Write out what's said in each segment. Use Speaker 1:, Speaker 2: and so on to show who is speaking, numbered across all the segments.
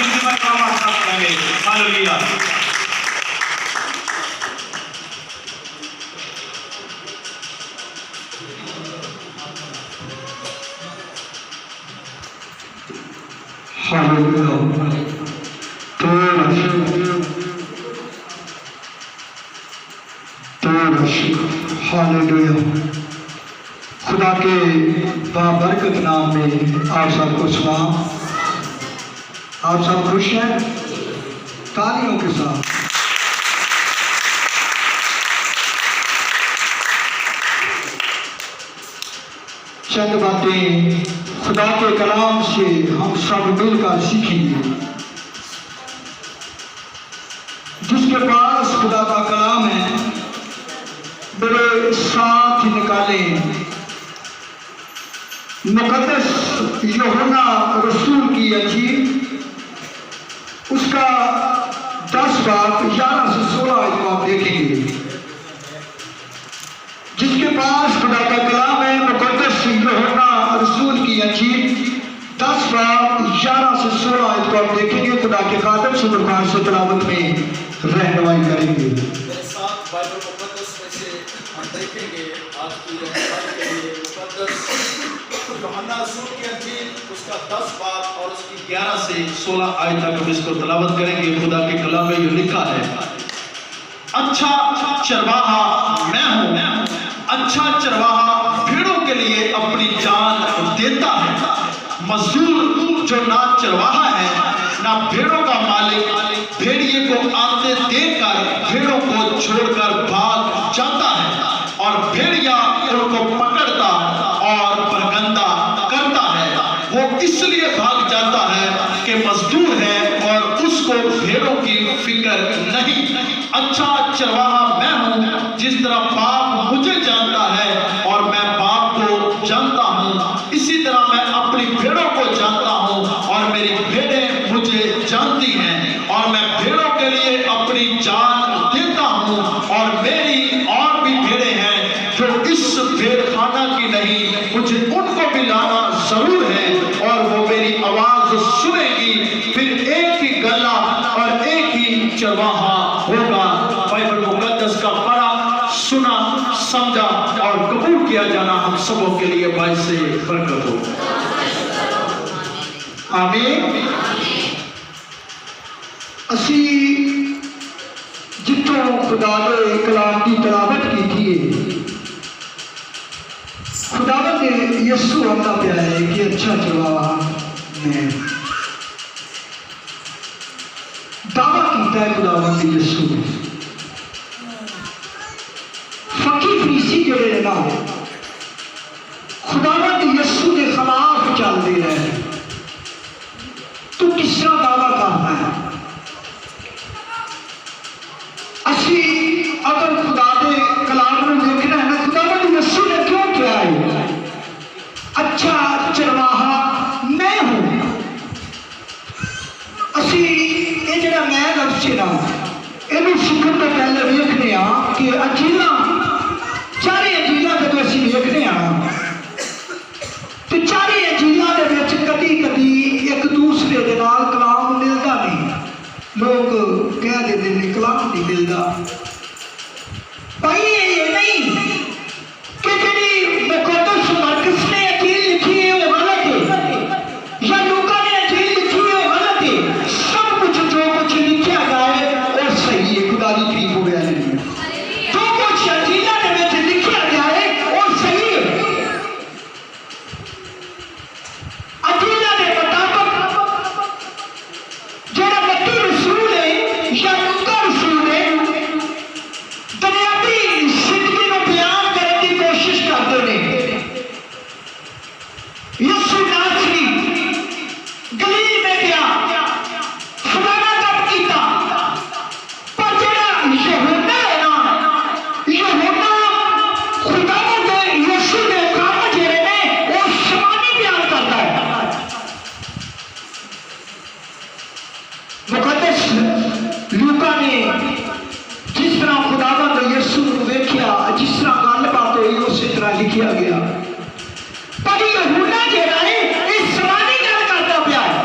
Speaker 1: गिनती में कलाम करेंगे। हालेलुया।
Speaker 2: हालेलुया। खुदा के बाबरकत नाम में आप सबको सलाम। आप सब खुश हैं? तालियों के साथ चंद बातें खुदा के कलाम से हम सब मिलकर सीखेंगे। जिसके पास खुदा का कलाम है बड़े साथ निकालें। मुकद्दस यूहन्ना रसूल की अंजील उसका 10 बाब 11 से 16 को आप देखेंगे। जिसके पास खुदा का कलाम है मुकद्दस यूहन्ना रसूल की अंजील 10 बाब 11 से 16 को आप देखेंगे। खुदा के खातिर से दुकान से तलावत में रहनुमाई करेंगे।
Speaker 3: मेरे साथ बाइबल मुकद्दस में से हम देखेंगे आज की रहनुमाई के लिए मुकद्दस यूहन्ना रसूल की अंजील उसका 10 बाब और उसकी
Speaker 1: 11 से 16 आयत तक हम इसको तलावत करेंगे। खुदा के कलाम में ये लिखा है, अच्छा चरवाहा मैं हूँ, अच्छा चरवाहा भेड़ों के लिए अपनी जान देता है। मजदूर जो ना चरवाहा है ना भेड़ों का मालिक भेड़िए को आते देकर भेड़ों को छोड़कर भाग जाता है और भेड़िया उनको पकड़ता और बरगंदा करता है। वो इसलिए भाग जाता है कि मजदूर है और उसको भेड़ों की फिक्र नहीं। अच्छा चरवाहा मैं हूँ, जिस तरह बाप मुझे जानता है और मैं बाप को जानता हूँ, इसी तरह मैं अपनी भेड़ों को जानता हूँ और मेरी भेड़ें मुझे जानती हैं और मैं भेड़ों के लिए अपनी जान देता हूँ। और मेरी और भी भेड़ें हैं जो इस भेड़खाना की नहीं, मुझे उनको भी लाना जरूर है और वो मेरी आवाज सुनेगी। फिर एक ही गला और एक ही चरवाहा होगा। बाइबल मुकद्दस का पढ़ा, सुना, समझा और कबूल किया जाना हम सबों के लिए बाइस से बरकत हो। आमीन।
Speaker 2: असी जितों खुदा के कलाम की तलावत की थी, खुदावत ने यीशु आंदा पिया है कि अच्छा चरवाहा मैं दावा किया है। खुदावत ने यीशु फकीर फरीसी जोड़े ना खुदावत यीशु के खिलाफ चल रहे हैं। तू किस तरह दावा करना है? असी अगर खुदा के कलाम में देखना है ना, खुदावत यीशु ने क्यों किया है? अच्छा चरवाहा मैं हूं। असी ये जरा मैं लफ्ज़ है ना इन्हें सीखने तो पहले देखने कि अंजीला चारे अंजीला जब असी देखने तो चारे अंजीला के कदी कदी एक दूसरे के नाल कलाम मिलता नहीं। लोग कह देते हैं कलाम नहीं मिलता। भाई ये नहीं कि जी मुकद्दस मरकस ने अंजील लिखी है वो गलत है या लूका ने अंजील लिखी है वो गलत है। सब कुछ जो कुछ लिखा गया है वो सही है। खुदा की करीब हो गया है। जो कुछ अंजीला ने लिखा गया है वो सही है। अंजीला के मुताबिक जरा मत्ती रसूल है या लूका रसूल है दुनियावी जिंदगी को बयान करने की कोशिश करते हैं। यीशु नासरी गलील में गया, खुदाना कब किया, पर जरा यूहन्ना है ना, यूहन्ना खुदावंद यीशु ने काम जेरे ने वो शमानी बयान करता है। मुकद्दस लूका ने जिस तरह खुदावंद यीशु को देखा, जिस तरह गलबात हुई उसी तरह लिखा गया। पर यूहन्ना जेरा है इस शमानी गल करता पिया है।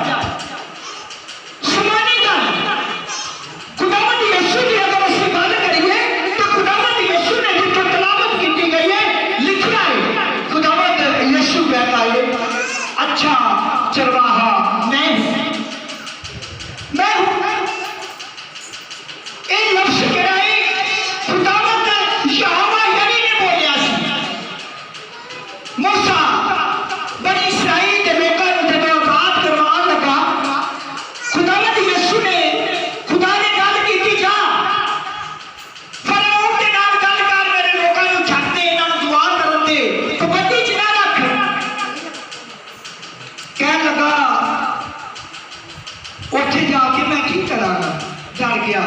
Speaker 2: ਉੱਥੇ ਜਾ ਕੇ ਮੈਂ ਕੀ ਕਰਾਂਗਾ? ਡਰ ਗਿਆ।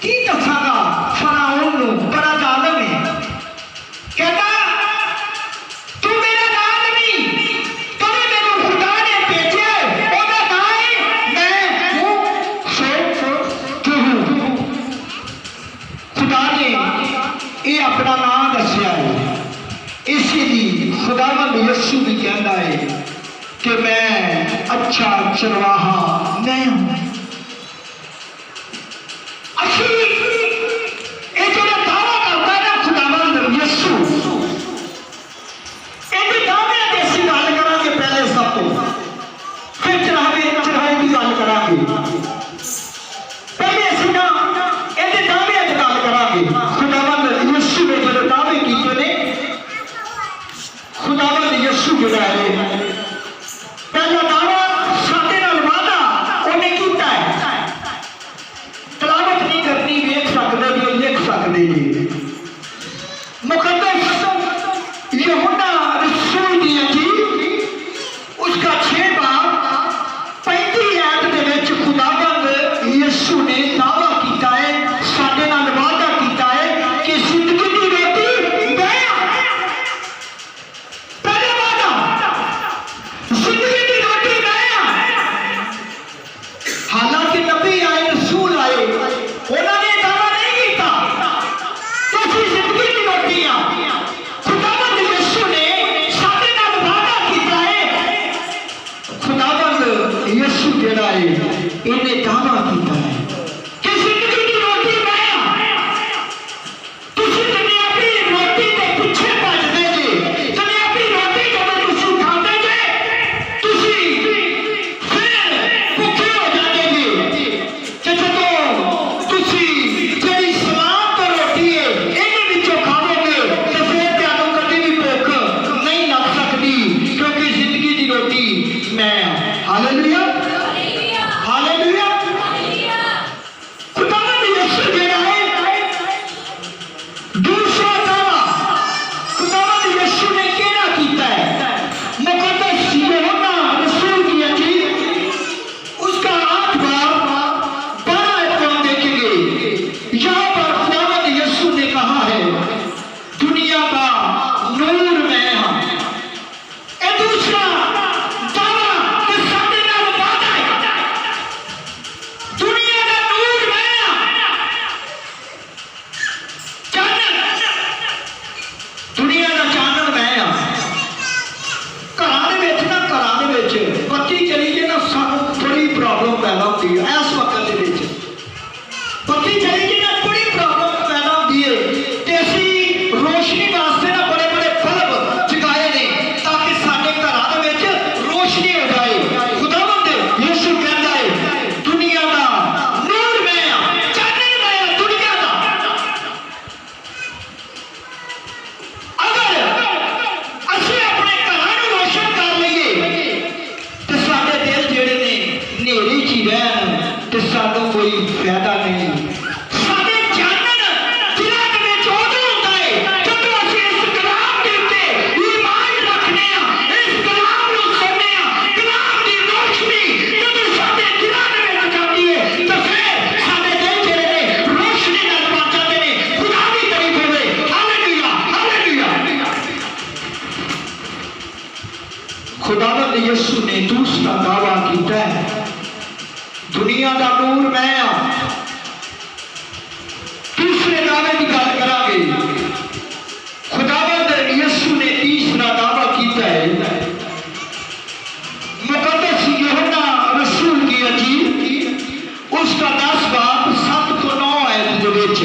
Speaker 2: ਕੀ ਦੱਸਾਂਗਾ ਫਰਾਉਨ ਨੂੰ? ਬੜਾ ਜ਼ਾਲਮ ਹੈ। ਕਹਿੰਦਾ ਤੂੰ ਮੇਰਾ ਨਾਂ ਨਹੀਂ, ਤੂੰ ਮੈਨੂੰ ਖੁਦਾ ਨੇ ਭੇਜਿਆ, ਉਹਦਾ ਨਾਂ ਹੈ ਮੈਂ ਹੂੰ। खुदा ने ये अपना नाम दसिया है, इसीलिए खुदावंद यीशु भी कहता है कि मैं अच्छा चरवाहा मैं हूं। पहला दावा साडे नाल वादा उन्हें कीता है, तलावत नहीं करनी, वेख सकते जी, लिख सकते जी। मुकद्दस यूहन्ना रसूल दी अंजील उसका 6 बाब 35 आयत दे विच खुदावंद यीशु ने दावा कीता है, साडे नाल वादा कीता है कि जिंदगी दी रोटी मैं इन्हें दावा किया है कि जिंदगी की रोटी मैं तुसी दुनिया की रोटी के पीछे भजदे जे, दुनिया की रोटी जब तुसी खाते जे तुसी फिर भुखे हो जाते जे, कि जब तुसी जेड़ी सलाम तो रोटी है इन्हें विचों खाओगे तो फिर तुहानू कभी भी भुख नहीं लग सकती, क्योंकि जिंदगी की रोटी मैं। हालेलुया। कोई फायदा नहीं। खुदावंद यीशु ने दूसरा दावा किया है, दुनिया का नूर मैं हाँ। तीसरे दावे की गल करांगे। खुदावंद यीशु ने तीसरा दावा किया है, मुकद्दस यूहन्ना रसूल की अंजील उसका 10 बाब 7 तो 9 आयत दे विच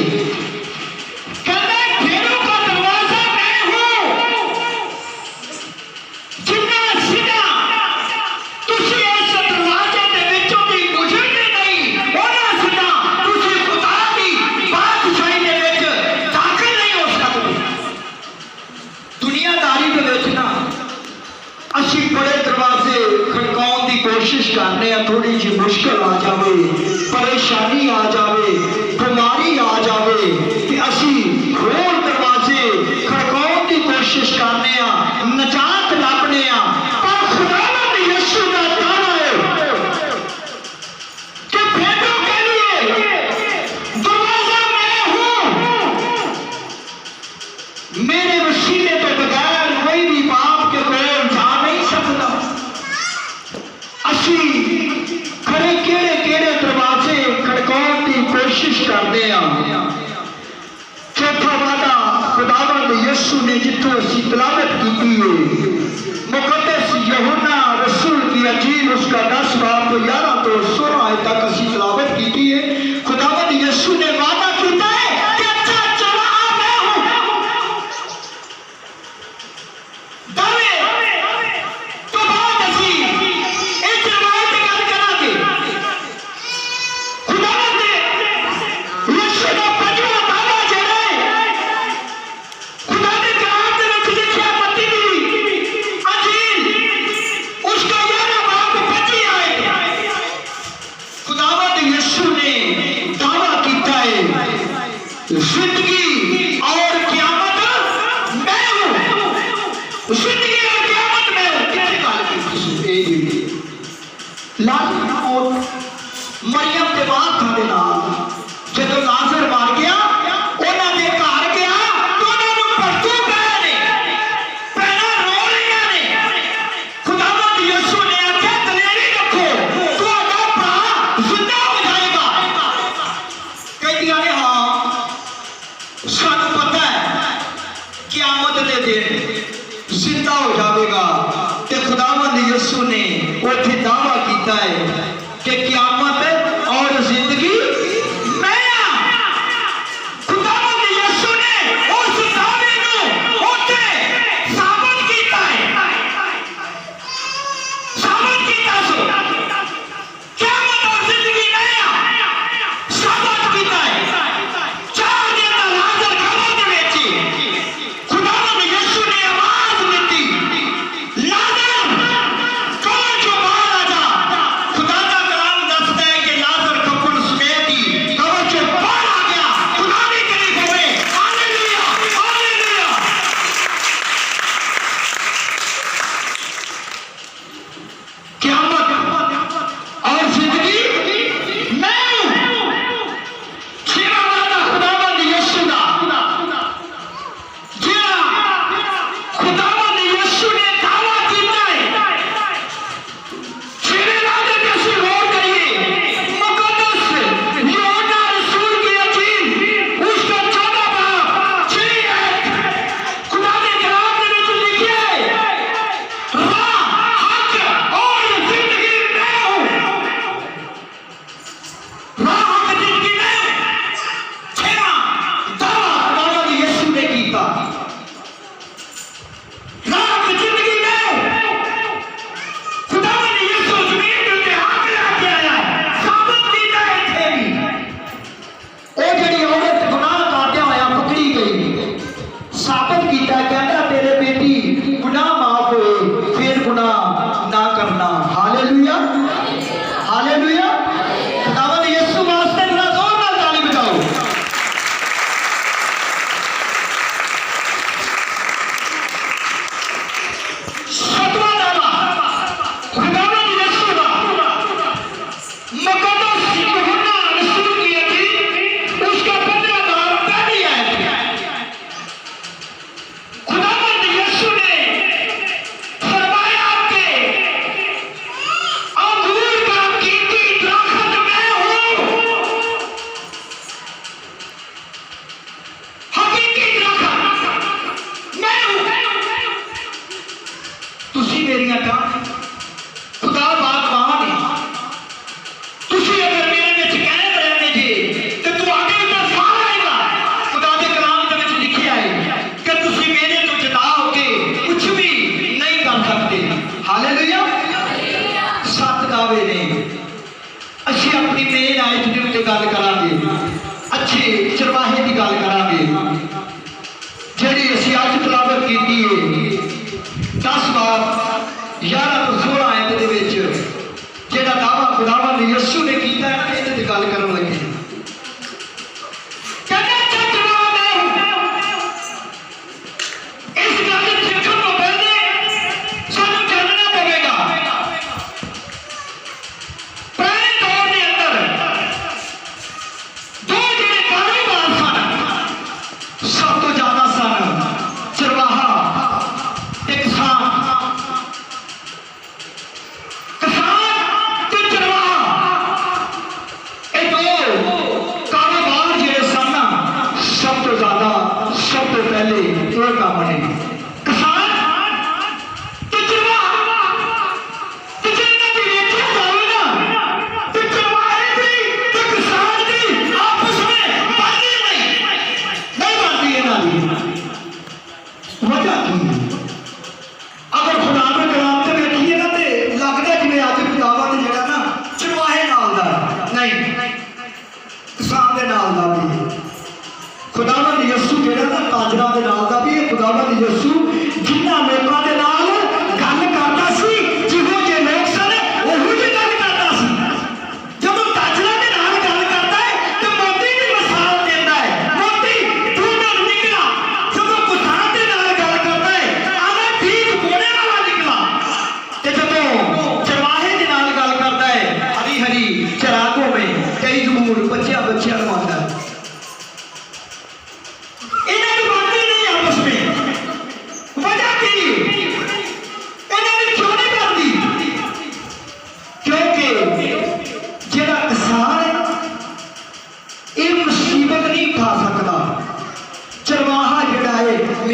Speaker 2: कहंदा फेरों का दरवाजा मैं हूं, जिन्ना सीधा तुसी इस दरवाजे दे विचों दी गुजरदे नहीं, ओना सीधा तुसी खुदा दी बादशाही दे विच दाखल नहीं हो सकदे। दुनियादारी दे विच ना असी बड़े दरवाजे खड़काउण दी कोशिश करने आ, थोड़ी जी मुश्किल आ जावे, परेशानी आ जावे, बीमारी आ जावे कि असी होर दरवाजे खड़काउण दी कोशिश करने आ, नजात लभने आ। पर खुदावंद यीशु दा दावा है 16 आयत तक असी तलावत की है। खुदावंद यीशु ने वादा किया है कि अच्छा चरवाहा मैं हूं। दावे तो बाद असी इस चरवाहे की गल करांगे। खुदावंद यीशु ने पंजवां दावा जेड़ा खुदा दे कलाम दे विच लिखिया मत्ती दी अंजील उसका 11 बाब 25 आयत खुदावंद यीशु ने दावा किया है जिंदगी और क़यामत मैं हूं। जिंदगी और क़यामत मैं हूं। कितनी गल की लाजर और मरियम के बाद खाने नाल जदों लाजर मर गया उन्हां दे घर गया तो उन्हां नूं परतू पै ने पैना रो रहीआं ने। खुदावंद यीशु ने आख्या दलेरी रखो तुहाडा भरा जिंदा हो जाएगा। कहदियां ने हां सानू पता है क़यामत दे दिन जिंदा हो जाएगा। ते खुदावंद यीशु ने उत्थे दावा किया है कि क़यामत और जिंदगी मैं हां। खुदावंद यीशु ने उस दावे नूं उत्थे साबित किया है। साबित किया सो क़यामत और जिंदगी मैं हां साबित किया है। 4 दिन दा लाजर कब्र दे विच खुदावंद यीशु ने आवाज दी लाजर कब्र चों बाहर आ जा। खुदा दा कलाम दसदा है कि लाजर कब्र समेत ही कब्र चों बाहर आ गया। खुदा दी तारीफ होवे। Hallelujah hallelujah. क़यामत और जिंदगी मैं हूं। 6वां वादा खुदावंद यीशु दा जेड़ा खुदावंद यीशु ने दावा किया है। 6वें वादे पे असीं गौर करिए। मुकद्दस यूहन्ना रसूल की अंजील उसका 14 बाब 6 आयत खुदा दे कलाम दे विच लिखिया है राह हक और जिंदगी मैं हूं। राह हक जिंदगी मैं हूं। 6वां दावा खुदावंद यीशु ने किया राह हक जिंदगी मैं हूं। खुदावंद यीशु जमीन दे उत्ते हक लेके आया है। साबित कीता है इत्थे भी ओ जेड़ी औरत गुनाह करदे होया पकड़ी गई साबित कीता कहंदा तेरे बेटी गुनाह माफ होए फिर गुनाह ना करना। Hallelujah hallelujah. खुदावंद यीशु वास्ते थोड़ा जोर नाल ताली बजाओ। 7वां दावा खुदावंद यीशु दा मुकद्दस यूहन्ना रसूल की अंजील उसका 15 बाब 1 आयत खुदावंद यीशु ने फरमाया कि अंगूर का कीमती दरख्त मैं हूं। हकीकी दरख्त मैं हूं। तुसी मेरियां गां खुदा बागबान है। तुसी अगर मेरे विच कायम रहने जे ते तुहाडे उत्ते फल आएगा। खुदा दे कलाम दे विच लिखिया है कि तुसी मेरे तो जुदा होके कुछ भी नहीं कर सकते। हालेलुया 7 दावे ने असीं अपनी मेन आयत दे उत्ते गल करांगे। अच्छे चरवाहे की गल करांगे जेड़ी असीं अज तलावत कीती है। 10 बाब 11 तो 16 आयत दे विच जेड़ा दावा खुदावंद यीशु ने कीता है इहदे ते गल करन लगे। कहंदा चरवाहा मैं हूं। इस गल नूं सिੱਖਣ ਤੋਂ ਪਹਿਲੇ ਸਾਨੂੰ ਜਾਣਨਾ ਪਵੇਗਾ ਪੁਰਾਣੇ ਦੌਰ ਦੇ ਅੰਦਰ ਦੋ ਜਿਹੜੇ ਕਾਰੋਬਾਰ ਸਨ ਸਭ ਤੋਂ ਜ਼ਿਆਦਾ ਸਨ ਚਰਵਾਹਾ ਤੇ ਕਿਸਾਨ।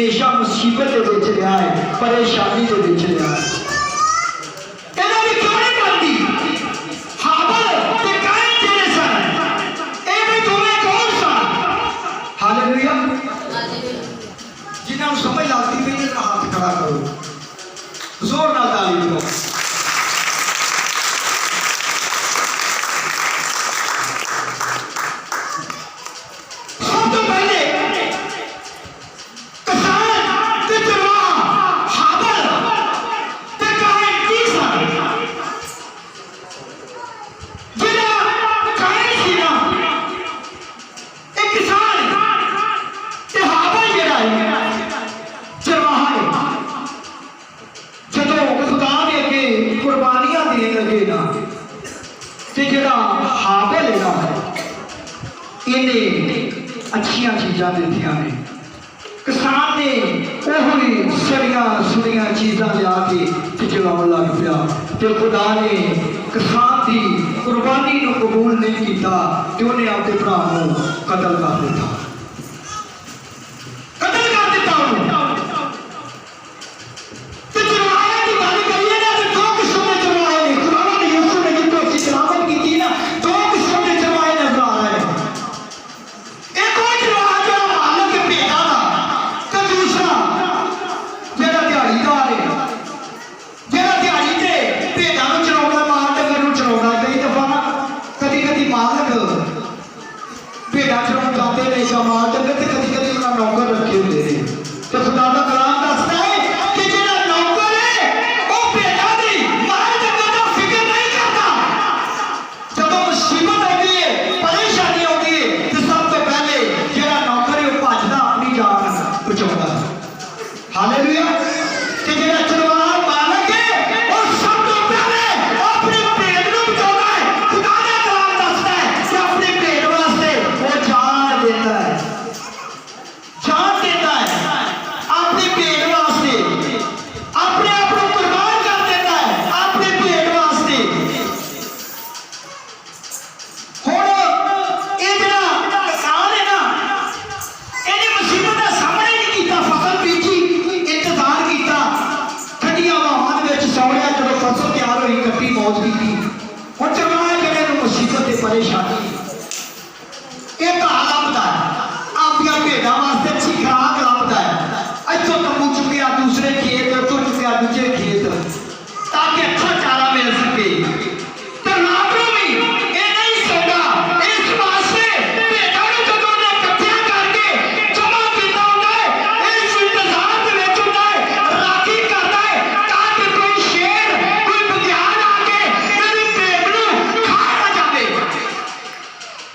Speaker 2: हमेशा मुसीबत के विच रहा है, परेशानी के विच रहा है। इन्हां दी क्यों नहीं बनती? हाबिल ते कायन जेड़े सन, ये भी दोवें कौन सन? हालेलुया। जिन्हां नूं समझ लगती पई है हाथ खड़ा करो, जोर नाल ताली दो। अच्छिया चीज़ा दिखा ने, किसान ने ओही सड़िया सुड़िया चीज़ा लिया के जलावन लग पिया, तो खुदा ने किसान की कुर्बानी को कबूल नहीं किया, तो उन्हें अपने भरा को कतल कर दिता,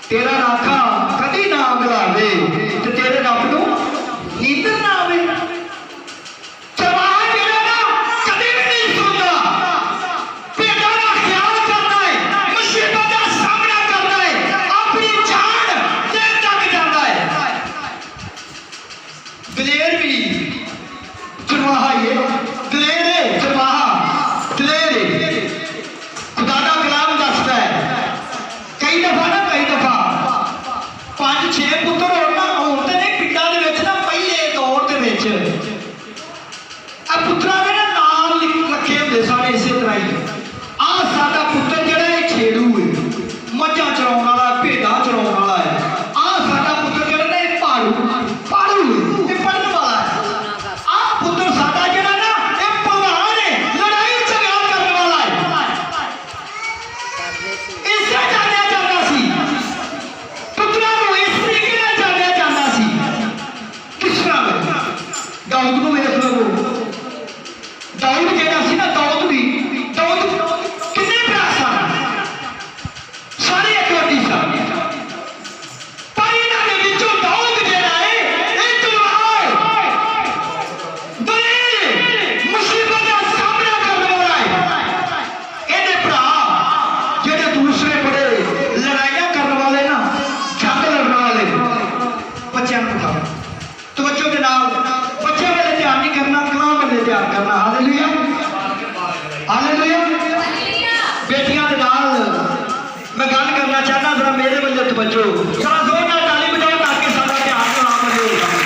Speaker 2: तेरा राखा कदी ना अगलावे, तो तेरे रब को नींदर ना आवे। चरवाहा जेड़ा ना कदी भी नहीं सोता, भेड़ां दा ख्याल करता है, मुसीबत दा सामना करता है, अपनी जान देण तक जाता है। दलेर भी चरवाहा ही है, दलेर है चरवाहा, दलेर है। खुदा दा कलाम दसदा है कई दफा ना 5-6 पुत्र होना होते ने पिंडा दे विच ना पहले दौर दे विच आ पुत्रा दे ना नाम लिखे हुंदे सन इसे तरह ही। आ साडा पुत्र जिहड़ा है छेड़ू है, मझां चराउण वाला, भेडां चराउण वाला है। आ साडा पुत्र जिहड़ा ने पाड़ू पाड़ू ते पढ़न वाला है। आ पुत्र साडा जिहड़ा ना ये पहलवान है, लड़ाई झगड़ा करन वाला है। इसे जानिया जांदा सी दाऊद को वेख लो, दाऊद जेड़ा सी ना, दाऊद कितने भरा सन, सारे एक वड्डी सन, पर इन्हां दे विचों दाऊद जेड़ा है इह तलवार है, दलेर मुसीबत दा सामना करने वाला है। इहदे भरा जेड़े दूसरे बड़े लड़ाइयां करने वाले ना, जंग लड़ने वाले, बच्चों को उठाओ तो बच्चों के नाल ध्यान नहीं करना, कलाम वाले ध्यान करना। Hallelujah hallelujah. बेटियां दे नाल मैं गल करना चाहना, जरा मेरे बल्ले तवज्जो, जरा जोर नाल ताली बजाओ ताकि सारा ध्यान कलाम वाले हो जाए।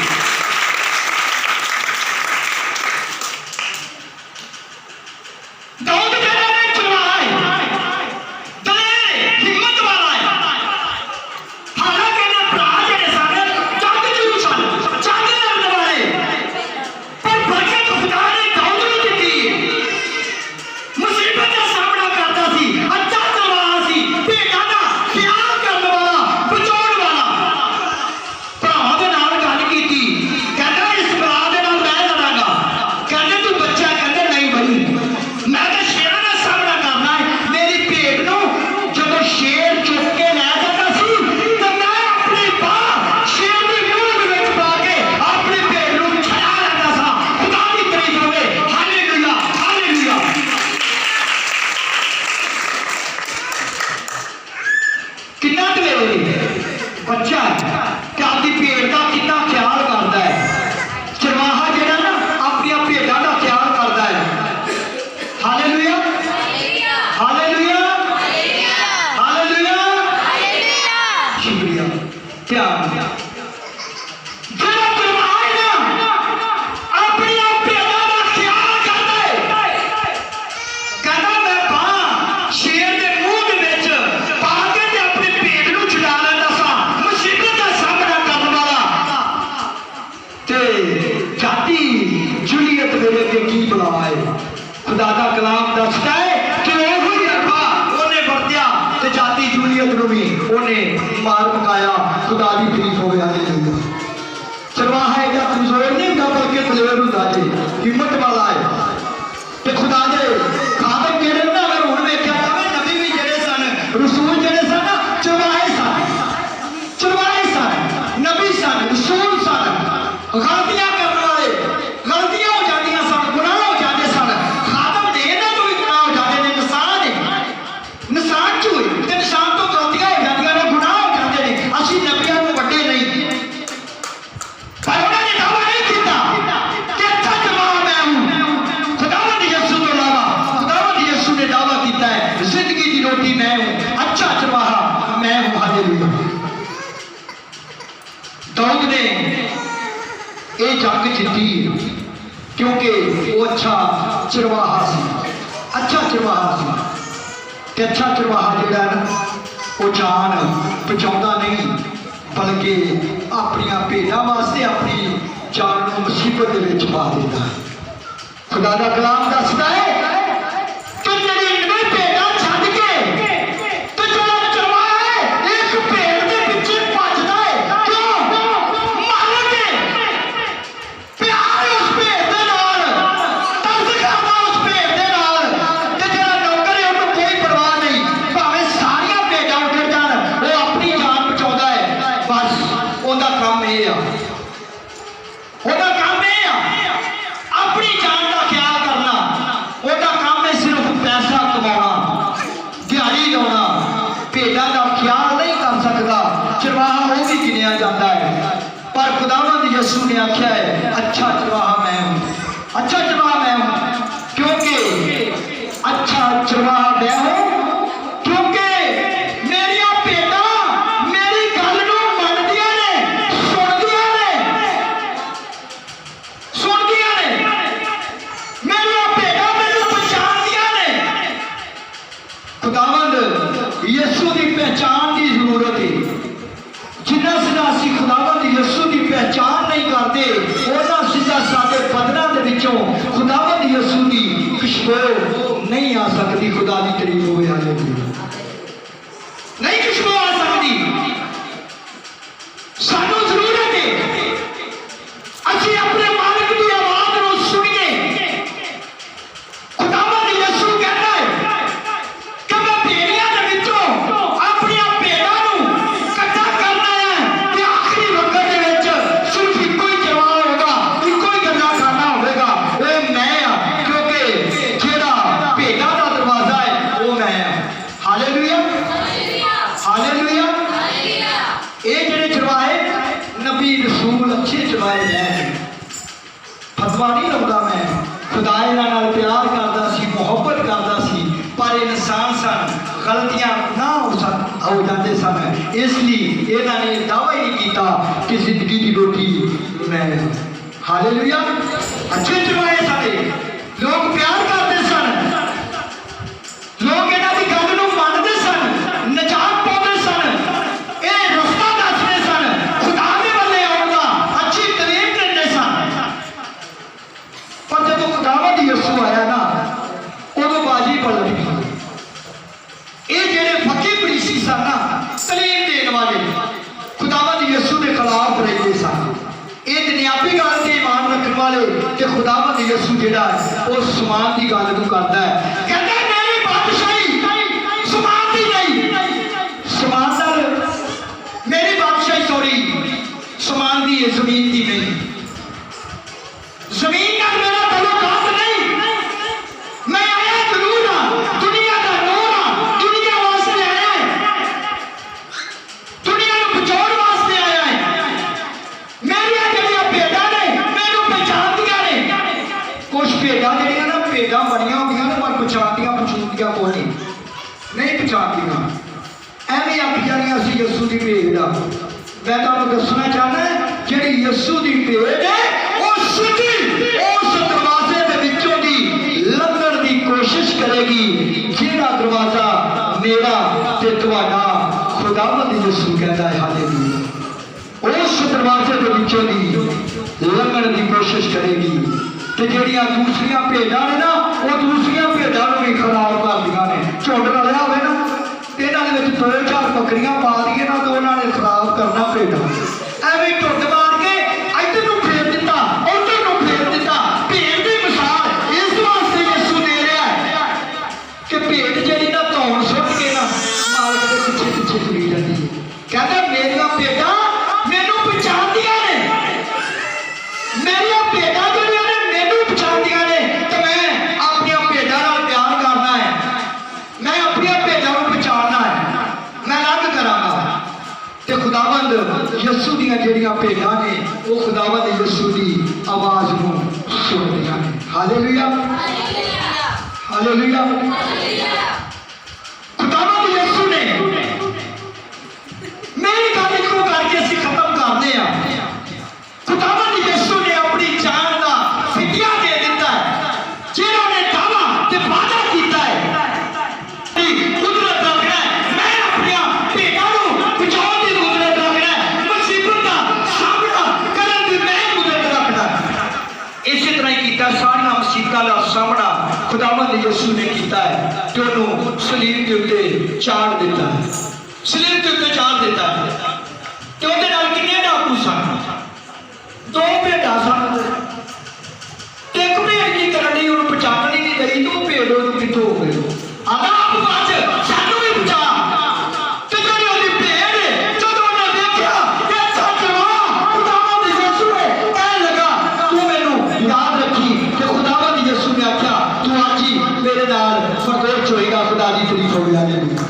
Speaker 2: कितना दलेर बच्चा कि आपकी भेड़ का कितना ख्याल करता है। चरवाहा जरा ना अपनी भेड़ों का ख्याल करता है। हालेलुया हालेलुया हालेलुया शुक्रिया। ध्यान खुदा का कलाम दसता है कि वही रखा उन्हें वरत्या ते जाति जूलियत नूं भी उन्हें मार मुकाया। खुदा दी तारीफ होवे। हालेलुया। चरवाहा एडा कमजोर नहीं हुंदा बल्कि दलेर हुंदा जी, हिम्मत वाला है। ते खुदा दे खादम किहड़े ने अगर हुण वेख्या जावे नबी भी जिहड़े सन, रसूल जिहड़े सन, चरवाहे सन, चरवाहे सन, नबी सन, रसूल सन। गलतियां करने वाले गलतियां हो जांदियां सन, गुनाह हो जाते सन। खादम ने इन्हां तो भी गुनाह हो जाते ने, निशान क्यों हुई ते निशान तो गलतियां हो जांदियां ने, गुनाह हो जाते ने। असीं नबियां नूं वड्डे नहीं पर उन्होंने दावा नहीं किया कि अच्छा चरवाहा मैं हूं। खुदावंद यीशु तो अलावा खुदावंद यीशु ने दावा किया है जिंदगी की रोटी मैं हूं, अच्छा चरवाहा मैं हूं। हालेलुया। दाऊद ने ये जंग जीती क्योंकि वो अच्छा चरवाहा सी, अच्छा चरवाहा सी। ते अच्छा चरवाहा जिहड़ा ना वो जान बचाउंदा नहीं बल्कि अपनियां भेडां वास्ते अपनी जान नूं मुसीबत दे विच पा दिंदा है। खुदा दा कलाम दसदा है कि 99 भेडां छड्ड के ते जेड़ा चरवाहा है एक भेड़ दे पिछे भजदा है। क्यों? मान के प्यार उस भेड़ दे नाल, तरस करदा उस भेड़ दे नाल। ते जेड़ा नौकर है उहनूं कोई परवाह नहीं, भावें सारियां भेडां उजड़ जाण वो अपनी जान बचाउंदा है। बस ਉਹਦਾ ਕੰਮ ਇਹ ਆ, ਉਹਦਾ ਕੰਮ ਇਹ ਆ ਆਪਣੀ ਜਾਨ ਦਾ ਖਿਆਲ ਕਰਨਾ। ਉਹਦਾ ਕੰਮ ਹੈ ਸਿਰਫ ਪੈਸਾ ਕਮਾਉਣਾ, ਦਿਹਾੜੀ ਲਾਉਣਾ। ਭੇਡਾਂ ਦਾ ਖਿਆਲ ਨਹੀਂ ਕਰ ਸਕਦਾ। ਚਰਵਾਹਾ ਉਹ ਵੀ ਗਿਣਿਆ ਜਾਂਦਾ ਹੈ ਪਰ ਖੁਦਾਵੰਦ ਯਿਸੂ ਨੇ ਆਖਿਆ ਹੈ अच्छा चरवाहा मैं हूं, अच्छा चरवाहा मैं हूं। क्योंकि अच्छा चरवाहा मैं हूं क्योंकि मेरिया भेडां मेरी गल नूं मनदियां ने, सुनदियां ने, सुनदियां ने। मेरिया भेडां मैनूं पहचानदियां ने। खुदावंद यीशु की पहचान की जरूरत है। जिन्ना सीधा असीं खुदावंद यीशु की पहचान नहीं करते उन्ना सीधा साडे बदनां दे विचों खुदावंद यीशु की खुशबू नहीं आ सकती। खुदा की तारीफ होवे। हालेलुया। नहीं खुशबू आ सकती। सानू जरूरत है असीं अपने मालिक की आवाज नूं सुनिए। खुदावंद यीशु कहता है कि मैं भेड़ियां दे विचों अपनियां भेड़ां नूं इकट्ठा करना है ते आखिरी वक्त दे विच सिर्फ इक्को ही चरवाहा होगा, इक्को ही गल्लां करना होगा। वो मैं आ क्योंकि जेड़ा भेड़ां दा दरवाजा है वो मैं आ। Hallelujah hallelujah. ये जेड़े चरवाहे नबी रसूल अच्छे चरवाहे हैं। फतवा नहीं लाउंदा मैं, खुदा इन्हां नाल प्यार करदा सी, मुहब्बत करदा सी पर इंसान सन, गलतियां ना हो जाते सन। इसलिए इन्हां ने दावा ही नहीं किया कि जिंदगी की रोटी मैं। हालेलुया। अच्छे चरवाहे साडे लोग प्यार करते सन, लोग इन्हां दी गल नूं मनदे सन, नजात पाउंदे सन, ये रस्ता दसदे सन, खुदा दे वल्ले आउण दा अच्छी तालीम दिंदे सन। पर जदों खुदावंद यीशु आया ना उदों बाजी पलट गई। ये जेड़े फकी फरीसी सन ना तालीम देने वाले खुदावंद यीशु के खिलाफ रहते सन। ये दुनियावी गल ते ईमान रखने वाले ते खुदावंद यीशु जेड़ा है वो समान की गल नूं करदा है। कहंदा मेरी बादशाही समान दी नहीं, समान नाल मेरी बादशाही सॉरी समान दी है, जमीन दी नहीं। जमीन नाल मेरा ताल्लुकात नहीं। मैं आया जरूर हां, दुनिया का नूर हां, दुनिया वास्ते आया। आखियां एवें आखी जानियां सी यसू की भेड़ आ। मैं तुहानूं दसना चाहना जिहड़ी यसू की भेड़ है वो सीधी उस दरवाजे दे विचों दी लंघण की कोशिश करेगी जिहड़ा दरवाजा मेरा ते तुहाडा खुदावंद यसू कहता है। हालेलुया। उस दरवाजे के विचों दी लंघण की कोशिश करेगी ते ਜਿਹੜੀਆਂ दूसरियां भेड़ां ने ना वो दूसरियां भेड़ां नूं भी खराब करदियां ने। झुंड रलिया होवे ना ते इन्हां दे विच 2-4 बकरियां पा दईए ना तो उन्हां ने खराब करना भेड़ां। एवें झुंड मार के इधर नूं फेर दित्ता उधर नूं फेर दित्ता। भेड़ दी मिसाल इस वास्ते यसू दे रहा है कि भेड़ जिहड़ी ना धौण सुੱਟ के ना मालक दे पिछे पिछे तुरी जांदी है। कहंदा मेरियां भेड़ां मैनूं पहचानदियां ने, मेरियां भेड़ां जिहड़ियां ने मैनूं पहचानदियां ने ते मैं अपनियां भेड़ां नाल प्यार करना है, मैं अपनियां भेड़ां नूं पहचानना है, मैं अलग करांगा। ते खुदावंद यसू दीयां जिहड़ियां भेड़ां ने वो खुदावंद यसू दी आवाज़ नूं सुणदियां ने। Hallelujah hallelujah. खुदावंद यसू ने मेरी गल इको करके असीं खत्म करदे आ। खुदावंद यसू ने अपनी जान का फिदिया दे दिता है जिन्हों ने दावा ते वादा किया है। कुदरत रखना है, मैं अपनी भेड़ां नूं बचाउण दी कुदरत रखना है, मुसीबत का सामना करन दी मैं कुदरत रखना है। इसी तरह ही किया सारिया मुसीबतों का सामना खुदावंद यसू ने किया है कि उन्होंने सलीब के उत्ते चाड़ दिता है, सलीब के उत्ते चाड़ दिता है। तो उहदे नाल किन्ने डाकू सन? 2 भेड़ां सन। एक भेड़ की करनी उन्होंने पहचान ही नहीं गई, 2 भेड़ उन्होंने कितों हो गए। आदा आप बच सानू भी बचा। ते जिहड़ी उहदी भेड़ जदों उन्हें देखिया कि सच वा खुदावंद यसू है कहण लगा तू मैनूं याद रखी कि खुदावंद यसू ने आख्या तू अज ही मेरे नाल फरदोश होएगा। खुदा दी तारीफ होवे। हालेलुया।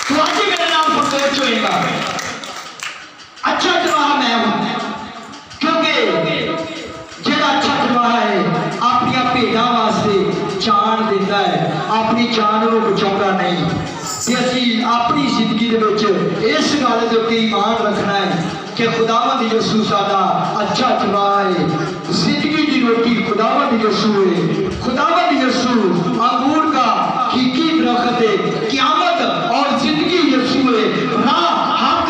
Speaker 2: तू अज ही मेरे नाल फरदोश होएगा। अच्छा चरवाहा मैं हूं क्योंकि जेड़ा अच्छा चरवाहा है अपनी भेड़ां वास्ते जान दिंदा है, अपनी जान नूं बचाउंदा नहीं। ते असीं अपनी जिंदगी दे विच इस गल दे उत्ते ईमान रखना है कि खुदावंद यसू साडा अच्छा चरवाहा है। जिंदगी की रोटी खुदावंद यसू है। खुदावंद यसू अंगूर का हकीकी दरख्त है, क़यामत और जिंदगी यसू है, राह हक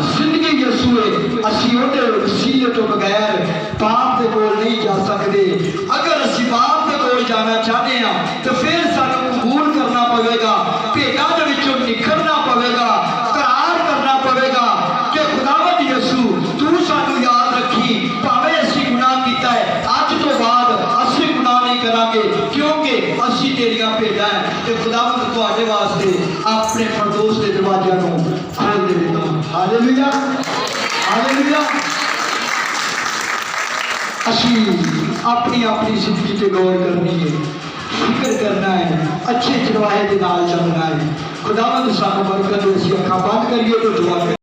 Speaker 2: जिंदगी यसू है। असीं उहदे वसीले तो बगैर बाप दे कोल नहीं जा सकते। अगर असीं बाप दे कोल जाना चाहते हैं तो फिर सानूं कबूल करना पवेगा, भेड़ां दे विचों निखरना पवेगा, करार करना पवेगा कि खुदावंद यसू तू सानूं याद रखी। भावें असीं गुनाह कीता है अज तो बाद असीं गुनाह नहीं करांगे क्योंकि असीं तेरियां भेड़ां हैं। ते खुदावंद तुहाडे वास्ते अपने फरदौस दे दरवाज़िਆਂ नूं खोल देवेगा। Hallelujah hallelujah. असी अपनी अपनी जिंदगी पे गौर करनी है, फिक्र करना है, अच्छे चरवाहे के नाल चलना है। खुदावंद सानूं बरकत दे। असीं अखां बंद करिए तो दुआ करिए।